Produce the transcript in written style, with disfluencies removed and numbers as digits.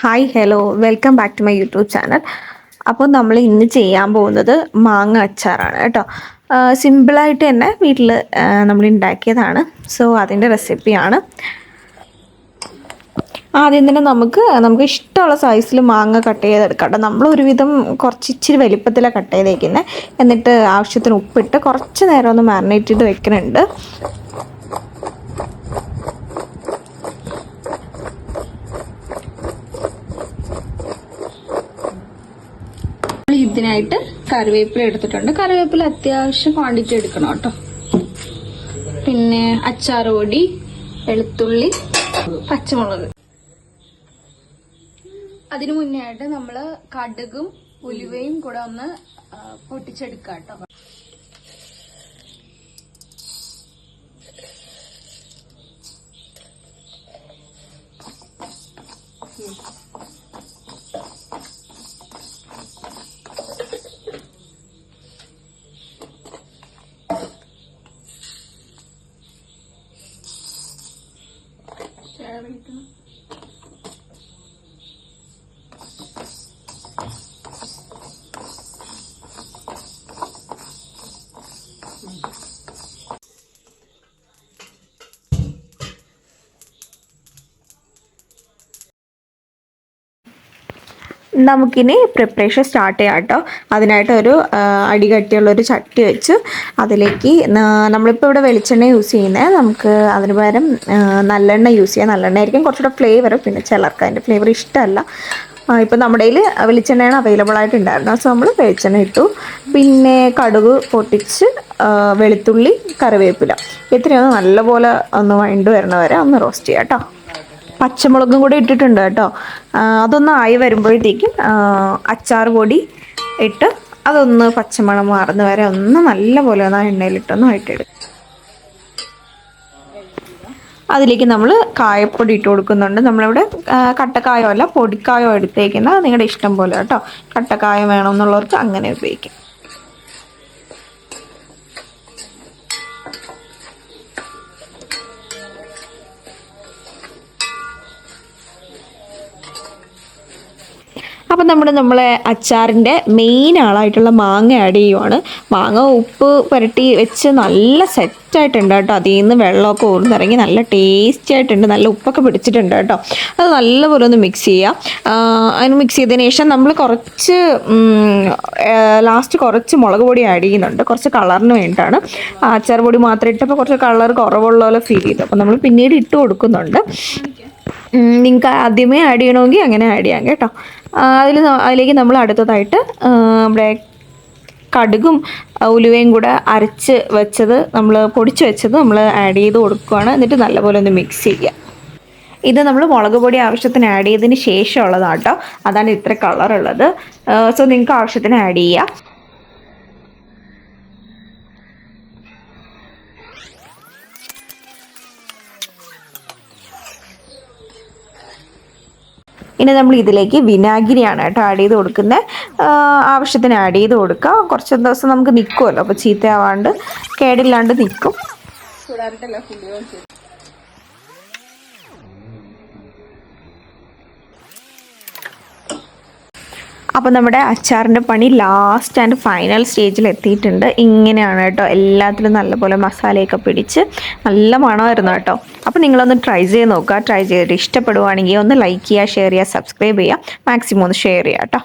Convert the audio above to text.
Hi hello welcome back to my YouTube channel. അപ്പോൾ നമ്മൾ ഇന്ന് ചെയ്യാൻ പോകുന്നത് മാങ്ങ അച്ചാറാണ് കേട്ടോ. സിമ്പിളായിട്ട് തന്നെ വീട്ടിൽ നമ്മൾ ഉണ്ടാക്കിയതാണ്. സോ അതിൻ്റെ റെസിപ്പിയാണ്. ആദ്യം തന്നെ നമുക്ക് ഇഷ്ടമുള്ള സൈസിൽ മാങ്ങ കട്ട് ചെയ്തെടുക്കാം കേട്ടോ. നമ്മൾ ഒരുവിധം ഇച്ചിരി വലിപ്പത്തിലാണ് കട്ട് ചെയ്തേക്കുന്നത്. എന്നിട്ട് ആവശ്യത്തിന് ഉപ്പിട്ട് കുറച്ച് നേരം ഒന്ന് മാരിനേറ്റ് ചെയ്ത് വെക്കുന്നുണ്ട്. ഇതിനായിട്ട് കറിവേപ്പില എടുത്തിട്ടുണ്ട്. കറിവേപ്പില അത്യാവശ്യം ക്വാണ്ടിറ്റി എടുക്കണം കേട്ടോ. പിന്നെ അച്ചാർ പൊടി, വെളുത്തുള്ളി, പച്ചമുളക്. അതിനു മുന്നേ ആയിട്ട് നമ്മള് കടുകും ഉലുവയും കൂടെ ഒന്ന് പൊട്ടിച്ചെടുക്കാം കേട്ടോ. നമുക്കിനി പ്രിപ്പറേഷൻ സ്റ്റാർട്ട് ചെയ്യാം കേട്ടോ. അതിനായിട്ട് ഒരു അടികട്ടിയുള്ളൊരു ചട്ടി വെച്ച് അതിലേക്ക് നമ്മളിപ്പോൾ ഇവിടെ വെളിച്ചെണ്ണ യൂസ് ചെയ്യുന്നത്. നമുക്ക് അതിന് പകരം നല്ലെണ്ണ യൂസ് ചെയ്യാം. നല്ലെണ്ണ ആയിരിക്കും കുറച്ചുകൂടെ ഫ്ലേവർ. പിന്നെ ചിലർക്ക് അതിൻ്റെ ഫ്ലേവർ ഇഷ്ടമല്ല. ഇപ്പം നമ്മുടെ കയ്യിൽ വെളിച്ചെണ്ണയാണ് അവൈലബിൾ ആയിട്ടുണ്ടായിരുന്നത്. സോ നമ്മൾ വെളിച്ചെണ്ണ ഇട്ടു. പിന്നെ കടുക് പൊട്ടിച്ച് വെളുത്തുള്ളി, കറിവേപ്പില ഇത്രയൊന്ന് നല്ലപോലെ ഒന്ന് വഴണ്ട് വരണ വരെ ഒന്ന് റോസ്റ്റ് ചെയ്യാം കേട്ടോ. പച്ചമുളകും കൂടി ഇട്ടിട്ടുണ്ട് കേട്ടോ. അതൊന്ന് ആയി വരുമ്പോഴത്തേക്കും അച്ചാർ പൊടി ഇട്ട് അതൊന്ന് പച്ചമണം മാറുന്ന വരെ ഒന്ന് നല്ലപോലെ ഒന്ന് എണ്ണയിലിട്ടൊന്ന് വഴറ്റിയെടുക്കും. അതിലേക്ക് നമ്മൾ കായപ്പൊടി ഇട്ട് കൊടുക്കുന്നുണ്ട്. നമ്മളിവിടെ കട്ടക്കായോ അല്ല പൊടിക്കായോ എടുത്തേക്കുന്നത്. നിങ്ങളുടെ ഇഷ്ടം പോലെ കേട്ടോ. കട്ടക്കായം വേണമെന്നുള്ളവർക്ക് അങ്ങനെ ഉപയോഗിക്കാം. അപ്പം നമ്മളെ അച്ചാറിൻ്റെ മെയിൻ ആളായിട്ടുള്ള മാങ്ങ ആഡ് ചെയ്യുവാണ്. മാങ്ങ ഉപ്പ് പുരട്ടി വെച്ച് നല്ല സെറ്റായിട്ടുണ്ട് കേട്ടോ. അതിൽ നിന്ന് വെള്ളമൊക്കെ ഊർന്നിറങ്ങി നല്ല ടേസ്റ്റി ആയിട്ടുണ്ട്. നല്ല ഉപ്പൊക്കെ പിടിച്ചിട്ടുണ്ട് കേട്ടോ. അത് നല്ലപോലെ ഒന്ന് മിക്സ് ചെയ്യുക. അതിന് മിക്സ് ചെയ്തതിന് ശേഷം നമ്മൾ ലാസ്റ്റ് കുറച്ച് മുളക് പൊടി ആഡ് ചെയ്യുന്നുണ്ട്. കുറച്ച് കളറിന് വേണ്ടിയിട്ടാണ്. അച്ചാർ പൊടി മാത്രം ഇട്ടപ്പോൾ കുറച്ച് കളർ കുറവുള്ള പോലെ ഫീൽ ചെയ്തു. അപ്പോൾ നമ്മൾ പിന്നീട് ഇട്ട് കൊടുക്കുന്നുണ്ട്. നിങ്ങൾക്ക് ആദ്യമേ ആഡ് ചെയ്യണമെങ്കിൽ അങ്ങനെ ആഡ് ചെയ്യാം കേട്ടോ. അതിലേക്ക് നമ്മൾ അടുത്തതായിട്ട് നമ്മുടെ കടുകും ഉലുവയും കൂടെ അരച്ച് വെച്ചത് പൊടിച്ച് വെച്ചത് നമ്മൾ ആഡ് ചെയ്ത് കൊടുക്കുകയാണ്. എന്നിട്ട് നല്ലപോലെ ഒന്ന് മിക്സ് ചെയ്യുക. ഇത് നമ്മൾ മുളക് പൊടി ആവശ്യത്തിന് ആഡ് ചെയ്തതിന് ശേഷമുള്ളതാണ് കേട്ടോ. അതാണ് ഇത്ര കളറുള്ളത്. സോ നിങ്ങൾക്ക് ആവശ്യത്തിന് ആഡ് ചെയ്യുക. ഇനി നമ്മൾ ഇതിലേക്ക് വിനാഗിരിയാണ് കേട്ടോ ആഡ് ചെയ്ത് കൊടുക്കുന്നത്. ആവശ്യത്തിന് ആഡ് ചെയ്ത് കൊടുക്കുക. കുറച്ച് ദിവസം നമുക്ക് നിൽക്കുമല്ലോ. അപ്പോൾ ചീത്തയാവാണ്ട് കേടില്ലാണ്ട് നിൽക്കും. അപ്പോൾ നമ്മുടെ അച്ചാറിൻ്റെ പണി ലാസ്റ്റ് ആൻഡ് ഫൈനൽ സ്റ്റേജിൽ എത്തിയിട്ടുണ്ട്. ഇങ്ങനെയാണ് കേട്ടോ. എല്ലാത്തിലും നല്ലപോലെ മസാലയൊക്കെ പിടിച്ച് നല്ല മണമായിരുന്നു കേട്ടോ. അപ്പോൾ നിങ്ങളൊന്ന് ട്രൈ ചെയ്ത് നോക്കുക. ട്രൈ ചെയ്തിട്ട് ഇഷ്ടപ്പെടുവാണെങ്കിൽ ഒന്ന് ലൈക്ക് ചെയ്യുക, ഷെയർ ചെയ്യുക, സബ്സ്ക്രൈബ് ചെയ്യുക. മാക്സിമം ഒന്ന് ഷെയർ ചെയ്യുക കേട്ടോ.